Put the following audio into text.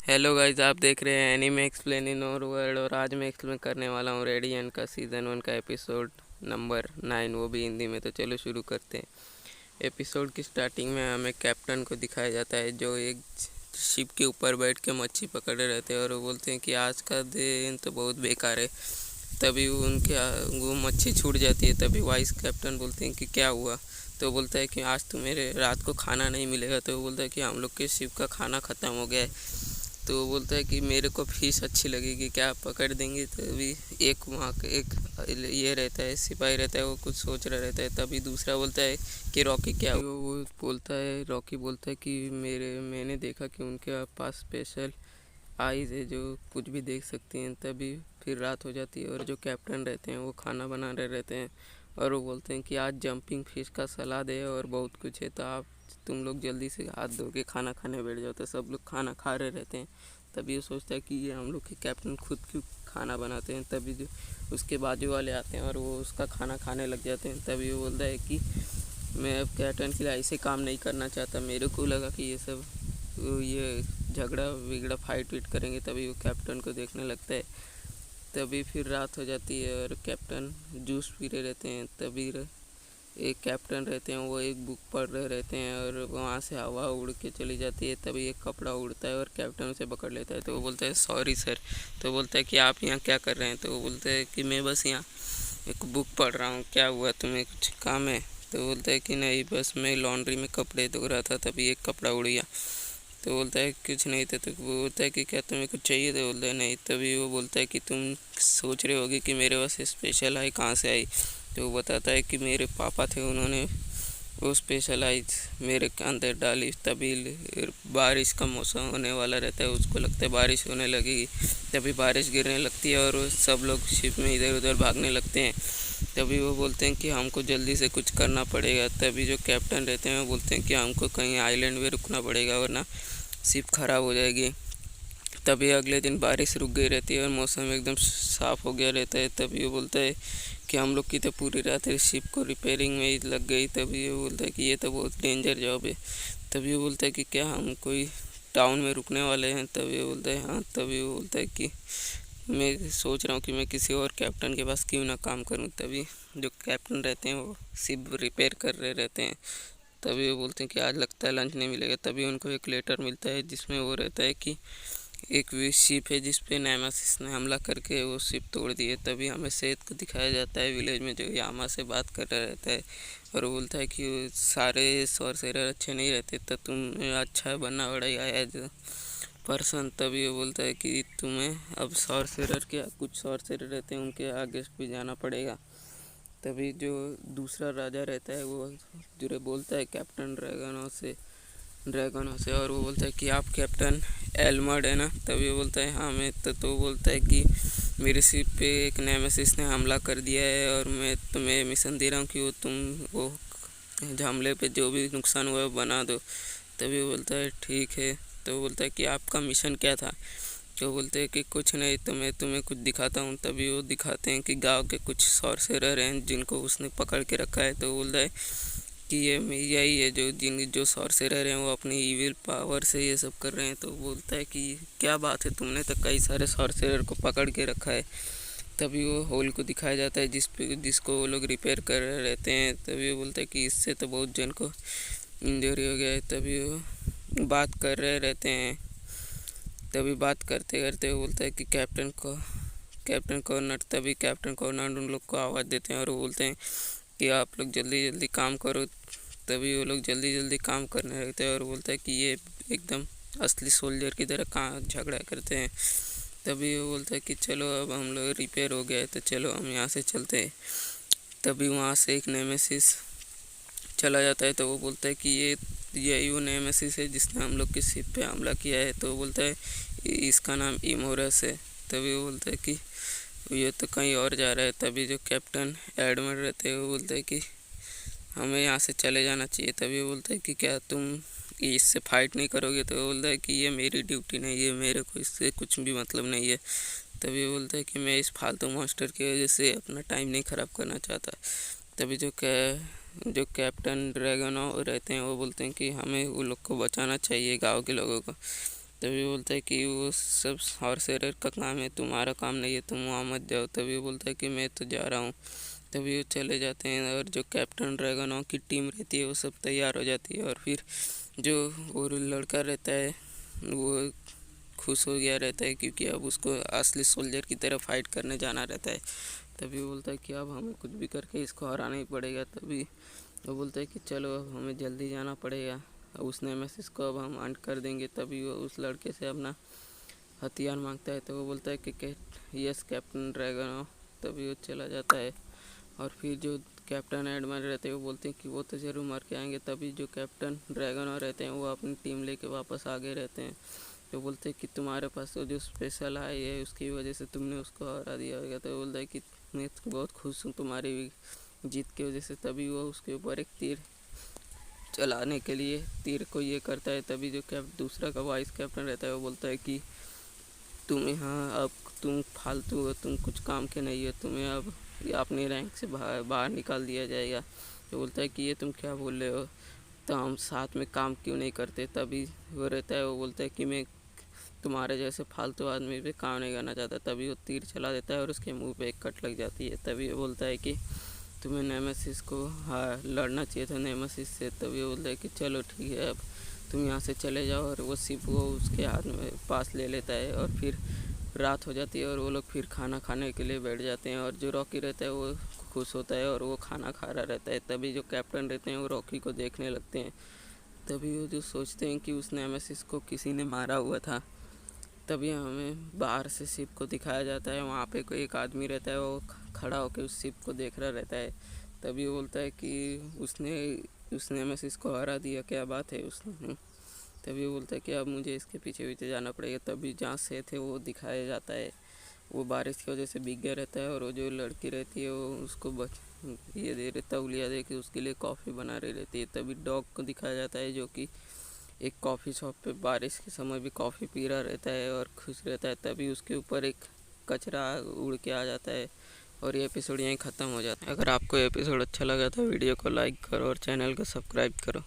Hello guys, आप देख रहे हैं एनीमे एक्सप्लेन इन और वर्ल्ड। और आज मैं एक्सप्लेन करने वाला हूँ रेडियन का सीज़न 1 का एपिसोड नंबर 9, वो भी हिंदी में। तो चलो शुरू करते हैं। एपिसोड की स्टार्टिंग में हमें कैप्टन को दिखाया जाता है जो एक शिप के ऊपर बैठ के मच्छी पकड़ रहे रहते हैं और वो बोलते हैं कि आज का दिन तो बहुत बेकार है। तभी वो मच्छी छूट जाती है। तभी वाइस कैप्टन बोलते हैं कि क्या हुआ। तो बोलता है कि आज तो मेरे रात को खाना नहीं मिलेगा। तो वो बोलता है कि हम लोग के शिप का खाना ख़त्म हो गया है। तो वो बोलता है कि मेरे को फिश अच्छी लगेगी, क्या आप पकड़ देंगे। तभी एक वहाँ का एक ये रहता है, सिपाही रहता है, वो कुछ सोच रहा रहता है। तभी दूसरा बोलता है कि रॉकी क्या हुआ? वो बोलता है, रॉकी बोलता है कि मैंने देखा कि उनके पास स्पेशल आइज़ है जो कुछ भी देख सकती हैं। तभी फिर रात हो जाती है और जो कैप्टन रहते हैं वो खाना बना रहे रहते हैं और वो बोलते हैं कि आज जंपिंग फिश का सलाद है और बहुत कुछ है, तो आप तुम लोग जल्दी से हाथ धो के खाना खाने बैठ जाओ। तो सब लोग खाना खा रहे रहते हैं। तभी वो सोचता है कि ये हम लोग के कैप्टन खुद क्यों खाना बनाते हैं। तभी जो उसके बाजू वाले आते हैं और वो उसका खाना खाने लग जाते हैं। तभी वो बोलता है कि मैं अब कैप्टन के लिए ऐसे काम नहीं करना चाहता। मेरे को लगा कि ये सब ये झगड़ा विगड़ा फाइट वीट करेंगे। तभी वो कैप्टन को देखने लगता है। तभी फिर रात हो जाती है और कैप्टन जूस पी रहे रहते हैं। तभी एक कैप्टन रहते हैं, वो एक बुक पढ़ रहे रहते हैं और वहाँ से हवा उड़ के चली जाती है। तभी एक कपड़ा उड़ता है और कैप्टन उसे पकड़ लेता है। तो वो बोलता है सॉरी सर। तो बोलता है कि आप यहाँ क्या कर रहे हैं। तो वो बोलते हैं कि मैं बस यहाँ एक बुक पढ़ रहा हूँ, क्या हुआ, तुम्हें कुछ काम है। तो बोलता है कि नहीं, बस मैं लॉन्ड्री में कपड़े धो रहा था, तभी एक कपड़ा उड़ गया। तो बोलता है कुछ नहीं था। तो वो बोलता है कि क्या तुम्हें कुछ चाहिए। तो बोलता है नहीं। तभी वो बोलता है कि तुम सोच रहे होगे कि मेरे पास स्पेशल आई कहाँ से आई। तो वो बताता है कि मेरे पापा थे, उन्होंने वो स्पेशलाइज मेरे के अंदर डाली। तभी बारिश का मौसम होने वाला रहता है, उसको लगता है बारिश होने लगेगी। तभी बारिश गिरने लगती है और सब लोग शिप में इधर उधर भागने लगते हैं। तभी वो बोलते हैं कि हमको जल्दी से कुछ करना पड़ेगा। तभी जो कैप्टन रहते हैं वो बोलते हैं कि हमको कहीं आइलैंड में रुकना पड़ेगा वरना शिप खराब हो जाएगी। तभी अगले दिन बारिश रुक गई रहती है और मौसम एकदम साफ़ हो गया रहता है। तभी वो बोलता है कि हम लोग की तो पूरी रात शिप को रिपेयरिंग में ही लग गई। तभी वो बोलता है कि ये तो बहुत डेंजर जॉब है। तभी वो बोलता है कि क्या हम कोई टाउन में रुकने वाले हैं। तभी वो बोलता है हाँ। तभी वो बोलता है कि मैं सोच रहा हूँ कि मैं किसी और कैप्टन के पास क्यों ना काम करूँ। तभी जो कैप्टन रहते हैं वो शिप रिपेयर कर रहे रहते हैं। तभी वो बोलते हैं कि आज लगता है लंच नहीं मिलेगा। तभी उनको एक लेटर मिलता है जिसमें वो रहता है कि एक भी शिप है जिस पे नेमेसिस ने हमला करके वो शिप तोड़ दी है। तभी हमें सेठ को दिखाया जाता है विलेज में, जो यामा से बात कर रहा रहता है और वो बोलता है कि सारे सॉर्सरर अच्छे नहीं रहते, तो तुम्हें अच्छा बनना पड़ेगा एज पर्सन। तभी वो बोलता है कि तुम्हें अब सॉर्सरर क्या कुछ सॉर्सरर रहते हैं उनके आगे भी जाना पड़ेगा। तभी जो दूसरा राजा रहता है वो जो बोलता है कैप्टन ड्रैगनों से और वो बोलता है कि आप कैप्टन एल्मर्ड है ना। तभी वो बोलता है हाँ मैं। तो वो बोलता है कि मेरे शिप पे एक नेमेसिस ने हमला कर दिया है और मैं तुम्हें मिशन दे रहा हूँ कि वो हमले पे जो भी नुकसान हुआ है वो बना दो। तभी वो बोलता है ठीक है। तो वो बोलता है कि आपका मिशन क्या था। तो बोलते हैं कि कुछ नहीं, तो मैं तुम्हें कुछ दिखाता हूँ। तभी वो दिखाते हैं कि गांव के कुछ सॉर्सरर हैं जिनको उसने पकड़ के रखा है। तो वो बोलता है कि ये यही है जो सॉर्सरर हैं वो अपनी इविल पावर से ये सब कर रहे हैं। तो बोलता है कि क्या बात है, तुमने तो कई सारे सॉर्सरर को पकड़ के रखा है। तभी वो होल को दिखाया जाता है जिसको वो लोग रिपेयर कर रहे रहते हैं। तभी वो बोलता है कि इससे तो बहुत जन को इंजरी हो गया है। तभी वो बात कर रहे रहते हैं। तभी बात करते करते वो बोलता है कि कैप्टन कॉर्नर। तभी कैप्टन कॉर्नर उन लोग को आवाज़ देते हैं और वो बोलते हैं कि आप लोग जल्दी जल्दी काम करो। तभी वो लोग जल्दी जल्दी काम करने लगते हैं और बोलता है कि ये एकदम असली सोल्जर की तरह कहाँ झगड़ा करते हैं। तभी वो बोलता है कि चलो अब हम लोग रिपेयर हो गया है तो चलो हम यहाँ से चलते हैं। तभी वहाँ से एक नेमेसिस चला जाता है। तो वो बोलता है कि यही वो नेमेसिस है जिसने हम लोग की शिप पे हमला किया है। तो वो बोलता है इसका नाम इमोरस है। तभी वो बोलता है कि ये तो कहीं और जा रहा है। तभी जो कैप्टन एडमंड रहते हैं वो बोलते हैं कि हमें यहाँ से चले जाना चाहिए। तभी वो बोलता है कि क्या तुम इससे फाइट नहीं करोगे। तो वो बोलता है कि ये मेरी ड्यूटी नहीं है, मेरे को इससे कुछ भी मतलब नहीं है। तभी वो बोलता है कि मैं इस फालतू मॉन्स्टर की वजह से अपना टाइम नहीं ख़राब करना चाहता। तभी जो कैप्टन ड्रैगन रहते हैं वो बोलते हैं कि हमें वो लोग को बचाना चाहिए, गाँव के लोगों को। तभी बोलता है कि वो सब हॉर्स का काम है, तुम्हारा काम नहीं है, तुम वहाँ मत जाओ। तभी वो बोलता है कि मैं तो जा रहा हूँ। तभी वो चले जाते हैं और जो कैप्टन ड्रैगनों की टीम रहती है वो सब तैयार हो जाती है। और फिर जो वो लड़का रहता है वो खुश हो गया रहता है, क्योंकि अब उसको असली सोल्जर की तरह फाइट करने जाना रहता है। तभी वो बोलता है कि अब हमें कुछ भी करके इसको हराना ही पड़ेगा। तभी वो बोलता है कि चलो अब हमें जल्दी जाना पड़ेगा, उस नेमेसिस को अब हम अंत कर देंगे। तभी वो उस लड़के से अपना हथियार मांगता है। तो वो बोलता है कि यस कैप्टन ड्रैगन। तभी वो चला जाता है। और फिर जो कैप्टन एडमर रहते हैं वो बोलते हैं कि वो तो ज़रूर मर के आएंगे। तभी जो कैप्टन ड्रैगन रहते हैं वो अपनी टीम लेके वापस आगे रहते हैं। तो बोलते हैं कि तुम्हारे पास तो जो स्पेशल आई है उसकी वजह से तुमने उसको हरा दिया होगा। तो बोलता है कि मैं बहुत खुश हूँ तुम्हारी जीत की वजह से। तभी वो उसके ऊपर एक तीर चलाने के लिए तीर को ये करता है। तभी जो दूसरा का वाइस कैप्टन रहता है वो बोलता है कि तुम यहाँ अब तुम फालतू हो, तुम कुछ काम के नहीं हो, तुम्हें अब अपने रैंक से बाहर निकाल दिया जाएगा। तो बोलता है कि ये तुम क्या बोल रहे हो, तो हम साथ में काम क्यों नहीं करते। तभी वो रहता है वो बोलता है कि मैं तुम्हारे जैसे फालतू आदमी पे काम नहीं करना चाहता। तभी वो तीर चला देता है और उसके मुंह पे एक कट लग जाती है। तभी वो बोलता है कि तुम्हें नेमेसिस को लड़ना चाहिए था नेमेसिस से। तभी वो बोलता है कि चलो ठीक है अब तुम यहाँ से चले जाओ। और वो सिप वो उसके हाथ में पास ले लेता है। और फिर रात हो जाती है और वो लोग फिर खाना खाने के लिए बैठ जाते हैं। और जो रॉकी रहता है वो खुश होता है और वो खाना खा रहा रहता है। तभी जो कैप्टन रहते हैं वो रॉकी को देखने लगते हैं। तभी वो जो सोचते हैं कि उस नेमेसिस को किसी ने मारा हुआ था। तभी हमें बाहर से शिप को दिखाया जाता है। वहाँ पे कोई एक आदमी रहता है वो खड़ा होकर उस शिप को देख रहा रहता है। तभी वो बोलता है कि उसने नेमेसिस को हरा दिया, क्या बात है उसने। तभी वो बोलता है कि अब मुझे इसके पीछे पीछे जाना पड़ेगा। तभी जहाँ से थे वो दिखाया जाता है, वो बारिश की वजह से भीग गया रहता है। और वो जो लड़की रहती है वो उसको ये दे रहे तौलिया दे के उसके लिए कॉफ़ी बना रही रहती है। तभी डॉग को दिखाया जाता है जो कि एक कॉफ़ी शॉप पे बारिश के समय भी कॉफ़ी पी रहा रहता है और खुश रहता है। तभी उसके ऊपर एक कचरा उड़ के आ जाता है और ये एपिसोड यहीं ख़त्म हो जाता है। अगर आपको एपिसोड अच्छा लगा तो वीडियो को लाइक करो और चैनल को सब्सक्राइब करो।